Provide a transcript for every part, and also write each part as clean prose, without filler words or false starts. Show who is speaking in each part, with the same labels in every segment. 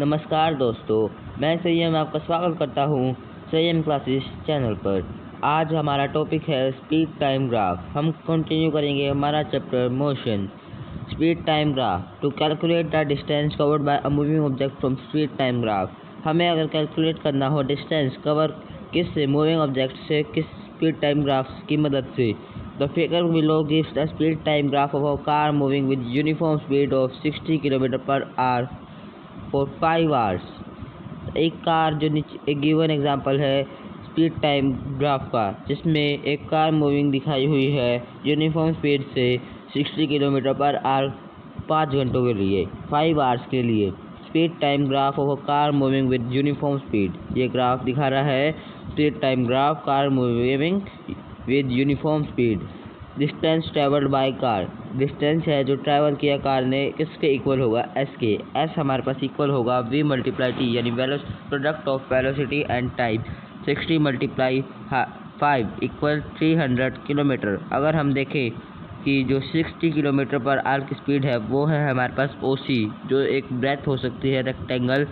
Speaker 1: नमस्कार दोस्तों, मैं संयम आपका स्वागत करता हूँ संयम क्लासेस चैनल पर। आज हमारा टॉपिक है स्पीड टाइम ग्राफ। हम कंटिन्यू करेंगे हमारा chapter motion. Speed time graph. To calculate the distance covered by a moving object from speed time graph. हमें अगर कैलकुलेट करना हो डिस्टेंस कवर किससे, मूविंग ऑब्जेक्ट से, किस स्पीड टाइम ग्राफ की मदद से। The figure below gives the speed time graph of a car moving with uniform speed of 60 km/h for 5 hours. एक कार जो नीचे एक गिवन एग्जांपल है स्पीड टाइम ग्राफ का, जिसमें एक कार मूविंग दिखाई हुई है यूनिफॉर्म स्पीड से 60 km/h 5 घंटों के लिए, 5 आवर्स के लिए। Speed time graph of a car moving with uniform speed. ये ग्राफ दिखा रहा है speed time graph car moving with uniform speed. Distance travelled by car. Distance है जो ट्रैवल किया कार ने, किसके इक्वल होगा, एस के। एस हमारे पास इक्वल होगा वी मल्टीप्लाई टी, यानी product of velocity and time. 60 × 5 equal 300 kilometre. अगर हम देखें कि जो 60 km/h की स्पीड है वो है हमारे पास ओ सी, जो एक ब्रेथ हो सकती है rectangle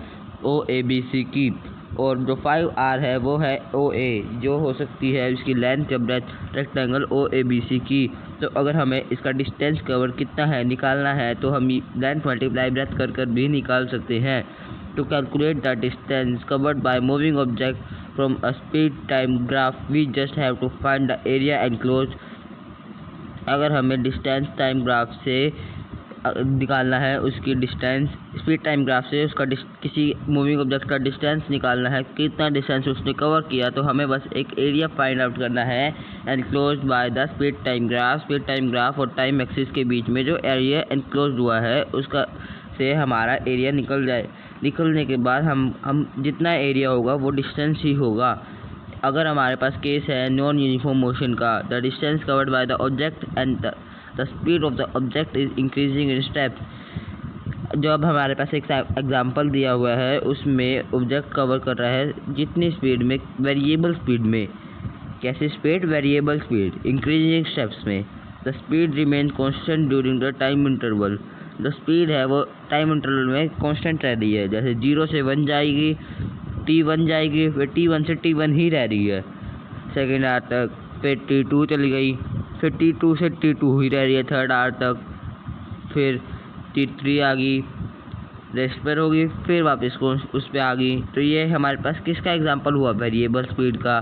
Speaker 1: O A B C की, और जो 5 आर है वो है ओ ए, जो हो सकती है इसकी लेंथ या breadth rectangle O A B C की। तो अगर हमें इसका डिस्टेंस कवर कितना है निकालना है तो हम लेंथ मल्टीप्लाई ब्रेथ कर भी निकाल सकते हैं। To calculate the distance covered by moving object from a speed time graph we just have to find the area enclose. अगर हमें डिस्टेंस टाइम ग्राफ से निकालना है उसकी डिस्टेंस, स्पीड टाइम ग्राफ से उसका किसी मूविंग ऑब्जेक्ट का डिस्टेंस निकालना है, कितना डिस्टेंस उसने कवर किया, तो हमें बस एक एरिया फाइंड आउट करना है enclose by the speed time graph. Speed time graph और टाइम एक्सिस के बीच में जो एरिया एनक्लोज हुआ है उसका से हमारा एरिया निकल जाए। निकलने के बाद हम जितना एरिया होगा वो डिस्टेंस ही होगा। अगर हमारे पास केस है नॉन यूनिफॉर्म मोशन का, the distance covered by the object and the speed of the object is increasing in steps. जो अब हमारे पास एक एग्जांपल दिया हुआ है उसमें ऑब्जेक्ट कवर कर रहा है जितनी स्पीड में, वेरिएबल स्पीड में। कैसे speed, variable speed, increasing steps में। The speed remain constant during the time interval. The speed है वो टाइम इंटरवल में कांस्टेंट रह रही है, जैसे 0 से 1 जाएगी, T1 जाएगी, फिर T1 से T1 ही रह रही है सेकेंड आवर तक, फिर T2 चली गई, फिर T2 से T2 ही रह रही है थर्ड आवर तक, फिर T3 आ गई, रेस्ट पर होगी, फिर वापस को उस पर आ गई। तो ये हमारे पास किसका एग्जांपल हुआ, वेरिएबल स्पीड का।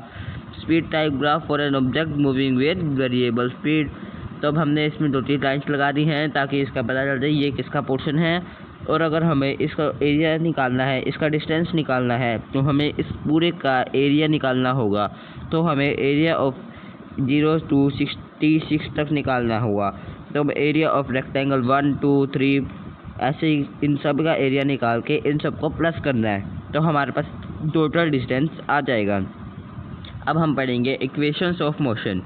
Speaker 1: Speed type graph for an object moving with variable speed. तो अब हमने इसमें 2-3 लाइन्स लगा दी हैं ताकि इसका पता चल जाए ये किसका पोर्शन है। और अगर हमें इसका एरिया निकालना है, इसका डिस्टेंस निकालना है, तो हमें इस पूरे का एरिया निकालना होगा। तो हमें एरिया ऑफ 0 to 66 तक निकालना होगा। तो एरिया ऑफ रेक्टेंगल 1, 2, 3 ऐसे ही इन सब का एरिया निकाल के इन सबको प्लस करना है, तो हमारे पास टोटल डिस्टेंस आ जाएगा। अब हम पढ़ेंगे इक्वेशंस ऑफ मोशन।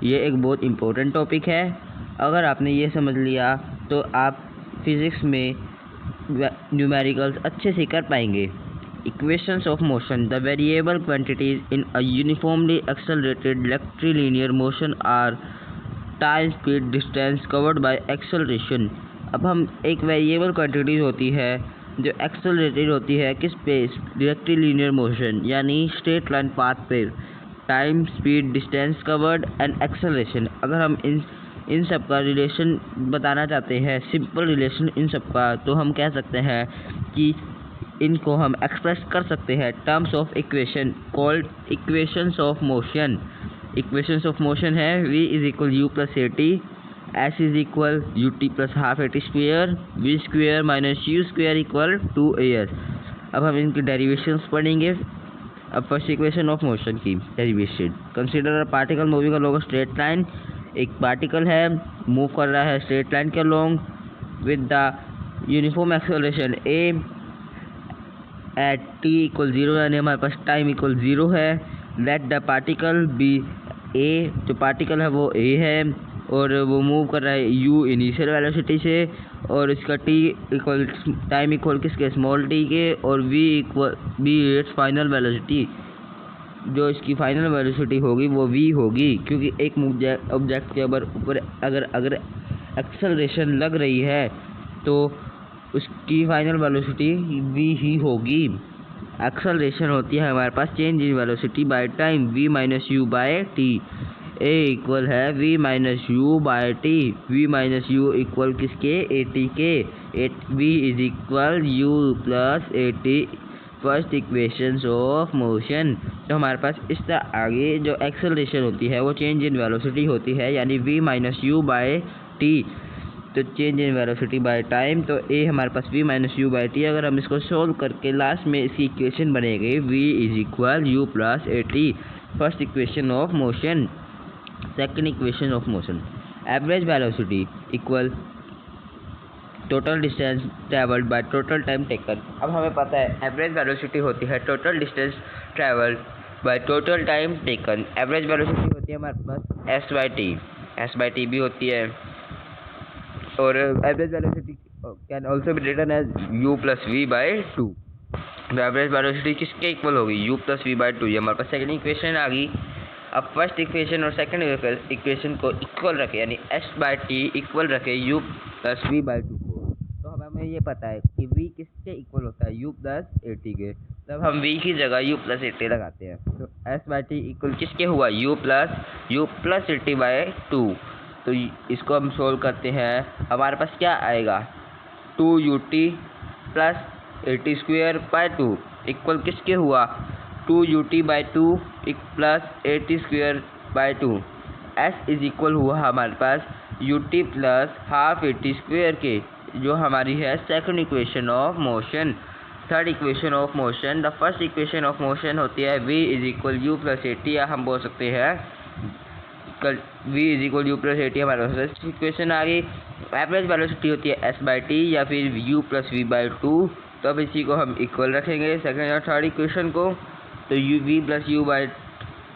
Speaker 1: ये एक बहुत इम्पोर्टेंट टॉपिक है। अगर आपने ये समझ लिया तो आप फिज़िक्स में न्यूमेरिकल्स अच्छे से कर पाएंगे। Equations of motion. The variable quantities in a uniformly accelerated rectilinear motion are time, speed, distance covered by acceleration. अब हम एक वेरिएबल क्वांटिटीज होती है जो एक्सेलरेटेड होती है किस पे, रेक्टिलिनियर मोशन यानी स्ट्रेट लाइन पाथ पे। Time, speed, distance covered and acceleration. अगर हम इन सब का रिलेशन बताना चाहते हैं, सिंपल रिलेशन इन सब का, तो हम कह सकते हैं कि इनको हम एक्सप्रेस कर सकते हैं terms of equation called equations of motion. Equations of motion है v is equal u plus a t, s is equal u t plus half a t square, v square minus u square equal 2as। अब हम इनकी derivations पढ़ेंगे। अब first equation of motion की derivation. Consider a particle moving along a straight line. एक particle है, move कर रहा है स्ट्रेट लाइन के along with the uniform acceleration a at t equal 0, यानी हमारे पास टाइम इक्वल 0 है। Let the particle be a, जो पार्टिकल है वो a है और वो मूव कर रहा है u इनिशियल वेलोसिटी से, और इसका t इक्वल टाइम इक्वल किसके, स्मॉल t के, और v equal b it's final velocity. जो इसकी फाइनल वेलोसिटी होगी वो v होगी, क्योंकि एक ऑब्जेक्ट के ऊपर अगर एक्सेलरेशन लग रही है तो उसकी फाइनल वेलोसिटी v ही होगी। एक्सेलरेशन होती है हमारे पास change in velocity by time, v minus u by t. A equal है v minus u by t. v minus u equal किसके? ए टी के। v is equal u plus a t, first equation of motion. तो हमारे पास इस तरह आगे जो acceleration होती है वो चेंज इन वेलोसिटी होती है, यानी v minus u by t. तो change in velocity by time, तो ए हमारे पास v minus u by t. अगर हम इसको सोल्व करके लास्ट में इसकी इक्वेशन बनेगी v is equal u plus a t, first equation of motion. Second equation of motion, average velocity equal total distance travelled by total time taken. अब हमें पता है एवरेज वेलोसिटी होती है total distance travelled by total time taken. Average velocity होती है हमारे पास S by T भी होती है, और average velocity can also be written as u plus v by two. Average velocity किसके इक्वल होगी? u plus v by two. ये हमारे पास सेकंड इक्वेशन आ गई। अब फर्स्ट इक्वेशन और सेकंड इक्वेशन को इक्वल रखें, यानी s बाई टी इक्वल रखें u plus v by two को। तो हमें ये पता है कि v किसके इक्वल होता है? u प्लस ए टी के। तब हम v की जगह u प्लस ए टी लगाते हैं। तो s बाई टी इक्वल किसके हुआ? u plus a T by two. तो इसको हम सोल्व करते हैं, हमारे पास क्या आएगा? 2ut plus a t square by two equal किसके हुआ? 2ut by two plus a t square by two. s is equal हुआ हमारे पास ut plus half a t square के, जो हमारी है second equation of motion. Third equation of motion, the first equation of motion होती है v is equal u plus a T, या हम बोल सकते हैं v is equal u plus a t. हमारे पास इक्वेशन आ गई। एवरेज वेलोसिटी होती है s बाई टी या फिर u plus v by two. तो अब इसी को हम इक्वल रखेंगे सेकंड और थर्ड इक्वेशन को। तो v plus u by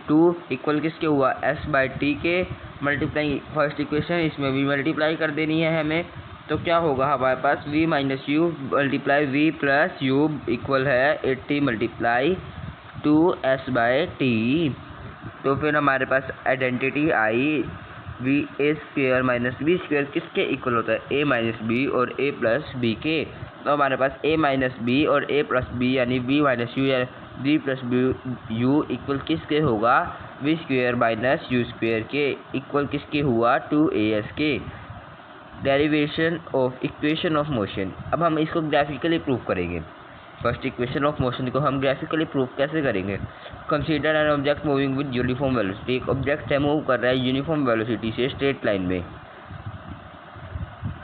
Speaker 1: two equal किसके हुआ? s बाई टी के मल्टीप्लाई फर्स्ट इक्वेशन, इसमें v मल्टीप्लाई कर देनी है हमें। तो क्या होगा हमारे पास? v minus u multiply v plus u equal है 80 मल्टीप्लाई 2s बाई टी। तो फिर हमारे पास identity I V a square minus b square किसके इक्वल होता है? a माइनस बी और a प्लस बी के। तो हमारे पास a माइनस बी और a प्लस बी यानी b माइनस यू या b प्लस यू इक्वल किसके होगा? v square minus u square के इक्वल किसके हुआ? 2as के। Derivation of equation of motion, अब हम इसको ग्राफिकली प्रूव करेंगे। फर्स्ट इक्वेशन ऑफ मोशन को हम ग्राफिकली प्रूव कैसे करेंगे? Consider an object moving with uniform velocity. एक ऑब्जेक्ट है मूव कर रहा है यूनिफॉर्म वेलोसिटी से स्ट्रेट लाइन में,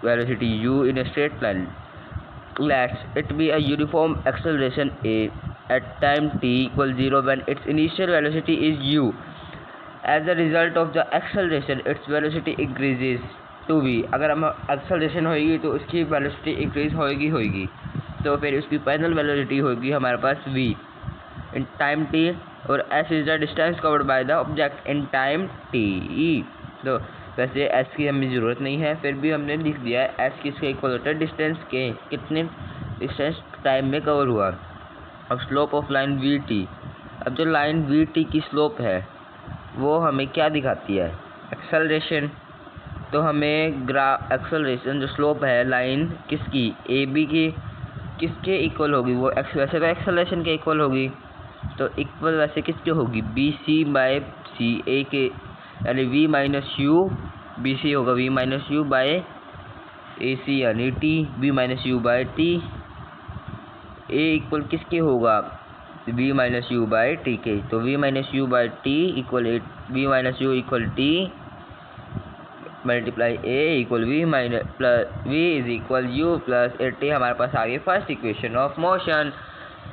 Speaker 1: velocity u in straight line. Let's it be a uniform acceleration a at time t equal 0 when its initial velocity is u. As a result of the acceleration, its velocity increases to v. अगर हम acceleration होगी तो उसकी velocity increase होगी, तो फिर उसकी final velocity होगी हमारे पास v इन टाइम t, और s is the distance covered by the object in time t। तो वैसे s की हमें ज़रूरत नहीं है, फिर भी हमने लिख दिया है s किसके इक्वल होता है? डिस्टेंस के, कितने डिस्टेंस टाइम में कवर हुआ। अब slope of line we T, अब जो लाइन वी टी की स्लोप है वो हमें क्या दिखाती है? एक्सेलरेशन। तो हमें एक्सेलरेशन जो स्लोप है लाइन किसकी? ए बी की किसके इक्वल होगी? वो वैसे तो एक्सेलरेशन के इक्वल होगी, तो इक्वल वैसे किसके होगी? B C bye C A के, यानी v minus u B C होगा v minus u by A C यानी t, v minus u by t. A equal किसके होगा? V minus u by t के। तो v minus u by t equal v minus u equal t multiply a equal v minus plus v is equal u plus a t. हमारे पास आ गई first equation of motion.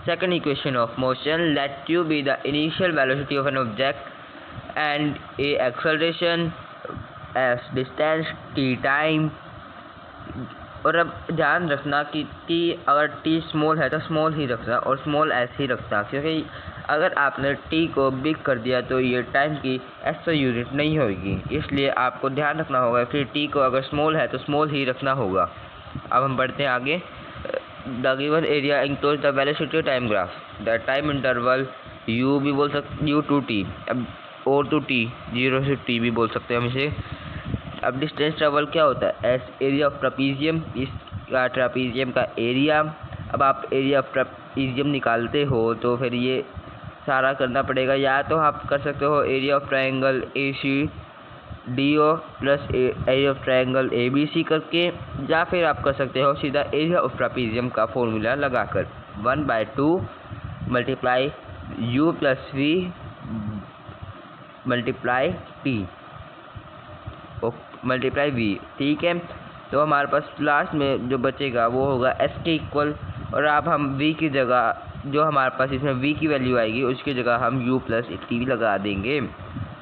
Speaker 1: Second equation of motion, let you B the initial velocity of an object and A acceleration S distance T time. और अब ध्यान रखना कि t अगर t स्मॉल है तो स्मॉल ही रखना और स्मॉल s ही रखना, क्योंकि अगर आपने t को बिग कर दिया तो ये टाइम की SI यूनिट नहीं होगी, इसलिए आपको ध्यान रखना होगा फिर t को अगर स्मॉल है तो स्मॉल ही रखना होगा। अब हम बढ़ते हैं आगे। The given area enclose the velocity time graph, the time interval u भी बोल सकते u टू t, अब o टू t 0 से t भी बोल सकते हैं हम इसे। अब डिस्टेंस ट्रेवल क्या होता है? एस एरिया ऑफ ट्रापीजियम, का ट्रापीजियम का एरिया। अब आप एरिया ऑफ ट्रापीजियम निकालते हो तो फिर ये सारा करना पड़ेगा, या तो आप कर सकते हो area of triangle ACDO plus area of triangle ABC करके, या फिर आप कर सकते हो सीधा एरिया ऑफ ट्रापीजियम का फॉर्मूला लगाकर 1/2 multiply U plus V multiply T multiply V। ठीक है, तो हमारे पास लास्ट में जो बचेगा वो होगा S के इक्वल, और अब हम V की जगह जो हमारे पास इसमें V की वैल्यू आएगी उसकी जगह हम U प्लस T लगा देंगे,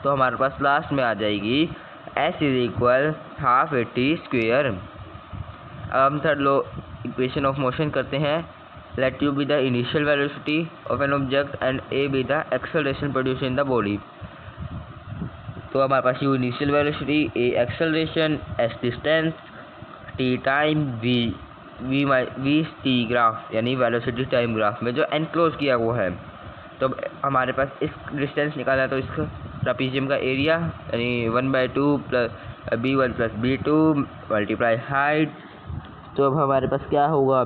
Speaker 1: तो हमारे पास लास्ट में आ जाएगी S is equal half AT²। अब हम third law equation of motion करते हैं। Let U be the initial velocity of an object and A be the acceleration produce in the body. तो हमारे पास U initial velocity, A acceleration, S distance, T time, V T graph यानी velocity time graph में जो enclose किया वो है। तो हमारे पास इस डिस्टेंस निकालना है, तो इसका ट्रापीजियम का एरिया यानी 1/2 plus B1 plus B2 multiply height. तो अब हमारे पास क्या होगा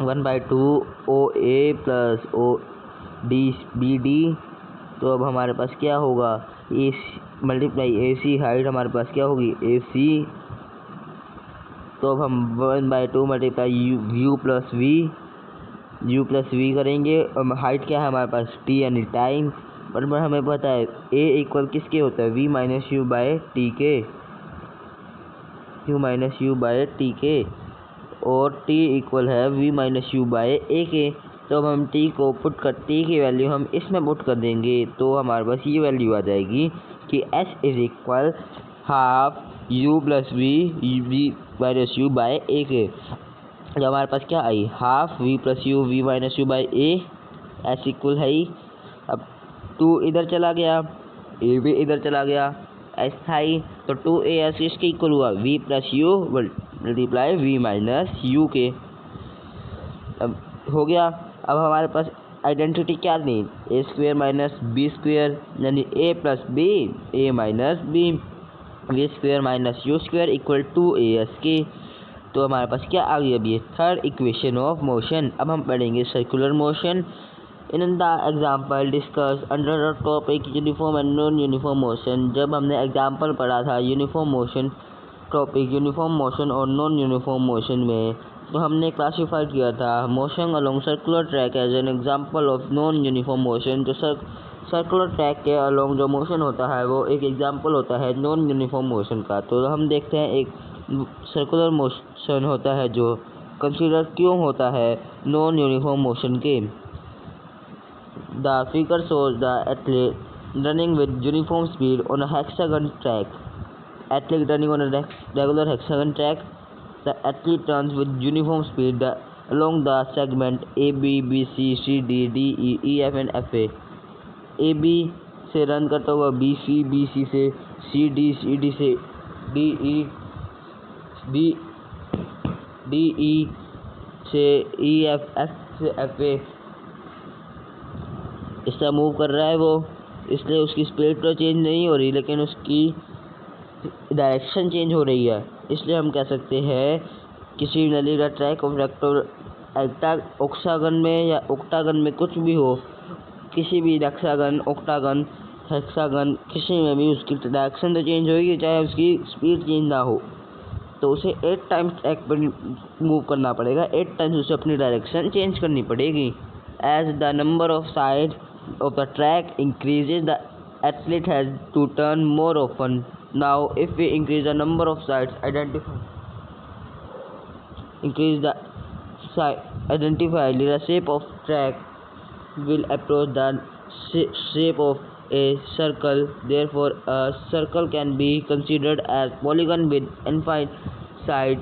Speaker 1: 1/2 OA प्लस BD। तो अब हमारे पास क्या होगा मल्टीप्लाई AC हाइट हमारे पास क्या होगी AC। तो अब हम 1/2 मल्टीप्लाई U प्लस V करेंगे। अब हाइट क्या है हमारे पास T यानी टाइम, और हमें पता है A इक्वल किसके होता है V minus U by T के, U minus U by T के, और T इक्वल है V minus U by A के। तो अब हम T को पुट कर T की वैल्यू हम इसमें पुट कर देंगे, तो हमारे पास ये वैल्यू आ जाएगी कि S is equal half U plus V minus U by A के। जब हमारे पास क्या आई half V plus U V minus U by A, S equal है ही। अब 2 इधर चला गया, A भी इधर चला गया, S था ही, तो 2AS इसके इक्वल हुआ V plus U multiply V minus U के। अब हो गया। अब हमारे पास आइडेंटिटी क्या थी A² माइनस B² यानी A plus B A minus B, V² minus U² equal 2AS के। तो हमारे पास क्या आ गई अभी थर्ड इक्वेशन ऑफ मोशन। अब हम पढ़ेंगे circular motion. In the example discuss under the topic uniform and non uniform motion. जब हमने एग्जाम्पल पढ़ा था uniform motion topic uniform motion और नॉन यूनिफॉर्म मोशन में, तो हमने क्लासीफाई किया था motion along circular track as an example of non uniform motion. जो सर्कुलर ट्रैक के अलोंग जो मोशन होता है वो एक एग्जाम्पल होता है नॉन यूनिफॉर्म मोशन का। तो हम देखते हैं एक सर्कुलर मोशन होता है जो कंसीडर क्यों होता है नॉन यूनिफॉर्म मोशन के। The figure shows the athlete running with uniform speed on a hexagon track. Athlete running on a regular hexagon track. The athlete runs with uniform speed along the segment AB, BC, CD, DE, EF and FA. AB से run करता हुआ BC, BC से CD, CD से DE, DE से EF, F से FA इससे move कर रहा है वो, इसलिए उसकी स्पीड तो चेंज नहीं हो रही लेकिन उसकी डायरेक्शन चेंज हो रही है। इसलिए हम कह सकते हैं किसी नली का ट्रैक ऑफ ऑक्सागन में या ऑक्टागन में कुछ भी हो, किसी भी हेक्सागन ऑक्टागन हेक्सागन किसी में भी उसकी डायरेक्शन तो चेंज होगी चाहे उसकी स्पीड चेंज ना हो। तो उसे 8 टाइम्स ट्रैक पर मूव करना पड़ेगा, 8 टाइम्स उसे अपनी डायरेक्शन चेंज करनी पड़ेगी। As the number of side of the track increases the athlete has to turn more often. Now if we increase the number of sides identified, the shape of track will approach the shape of a circle. Therefore a circle can be considered as polygon with infinite sides,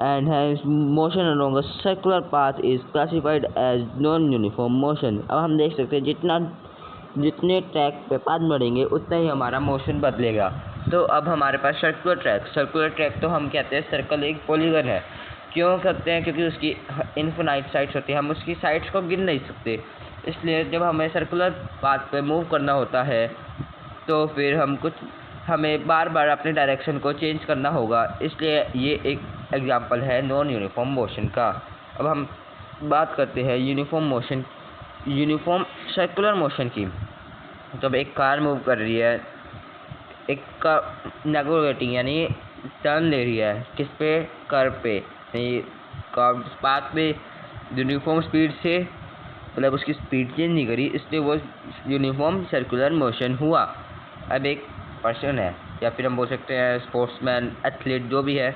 Speaker 1: and hence motion along a circular path is classified as non-uniform motion. अब हम देख सकते हैं जितने track पे path बढ़ेंगे उतना ही हमारा मोशन बदलेगा। तो अब हमारे पास सर्कुलर ट्रैक तो हम कहते हैं सर्कल एक पॉलीगन है। क्यों करते हैं? क्योंकि उसकी इनफिनाइट साइड्स होती है, हम उसकी साइड्स को गिन नहीं सकते। इसलिए जब हमें सर्कुलर पाथ पे मूव करना होता है तो फिर हम कुछ हमें बार बार अपने डायरेक्शन को चेंज करना होगा, इसलिए ये एक एग्जांपल है नॉन यूनिफॉर्म मोशन का। अब हम बात करते हैं यूनिफॉर्म सर्कुलर मोशन की। जब एक कार मूव कर रही है, एक का नेगोगेटिंग यानी टर्न ले रही है, किस पे? कर्व पे, कर्व पाथ पे यूनिफॉर्म स्पीड से, मतलब उसकी स्पीड चेंज नहीं करी, इसलिए वो यूनिफॉर्म सर्कुलर मोशन हुआ। अब एक पर्सन है, या फिर हम बोल सकते हैं स्पोर्ट्समैन, एथलीट, जो भी है,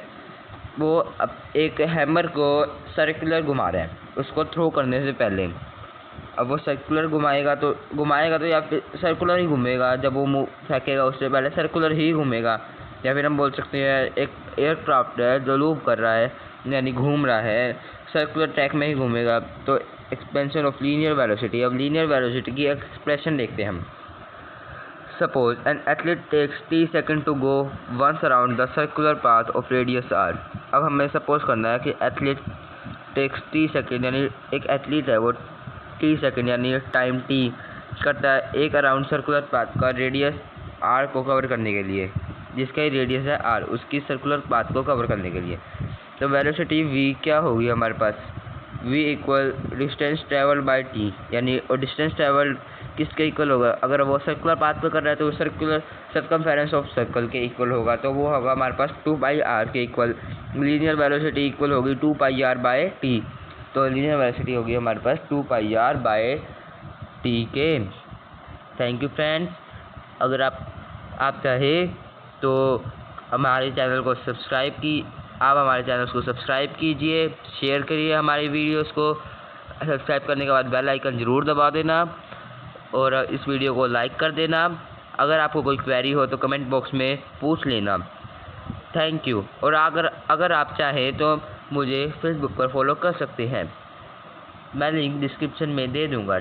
Speaker 1: वो अब एक हैमर को सर्कुलर घुमा रहा है उसको थ्रो करने से पहले। अब वो सर्कुलर घुमाएगा तो या फिर सर्कुलर ही घूमेगा, जब वो मुँह फेंकेगा उससे पहले सर्कुलर ही घूमेगा। या फिर हम बोल सकते हैं एक एयरक्राफ्ट है जो लूप कर रहा है, यानी घूम रहा है, सर्कुलर ट्रैक में ही घूमेगा। तो एक्सपेंशन ऑफ लीनियर वेलोसिटी। अब लीनियर वेलोसिटी की एक्सप्रेशन देखते हैं हम। Suppose an athlete takes t second to go once around the circular path of radius r। अब हमें सपोज करना है कि एथलीट टेक्स t सेकेंड, यानी एक एथलीट है वो t सेकेंड यानी टाइम t करता है एक अराउंड सर्कुलर पाथ का रेडियस r को कवर करने के लिए, जिसका ही रेडियस है r, उसकी सर्कुलर पाथ को कवर करने के लिए। तो वेलोसिटी v क्या होगी हमारे पास? v equal distance travel by t, यानी और डिस्टेंस ट्रेवल किसके इक्वल होगा? अगर वो सर्कुलर पाथ पे कर रहा है तो सर्कुलर सर्कमफेरेंस ऑफ सर्कल के इक्वल होगा, तो वो होगा हमारे पास 2πr के इक्वल। लीनियर वेलोसिटी इक्वल होगी 2πr बाय t, तो लीनियर वेलोसिटी होगी हमारे पास 2πr बाय t के। Thank you friends. अगर आप चाहे तो हमारे चैनल को सब्सक्राइब कीजिए, शेयर करिए हमारी वीडियोस को। सब्सक्राइब करने के बाद बेल आइकन ज़रूर दबा देना और इस वीडियो को लाइक कर देना। अगर आपको कोई क्वेरी हो तो कमेंट बॉक्स में पूछ लेना। Thank you. और अगर आप चाहें तो मुझे फेसबुक पर फॉलो कर सकते हैं, मैं लिंक डिस्क्रिप्शन में दे दूँगा।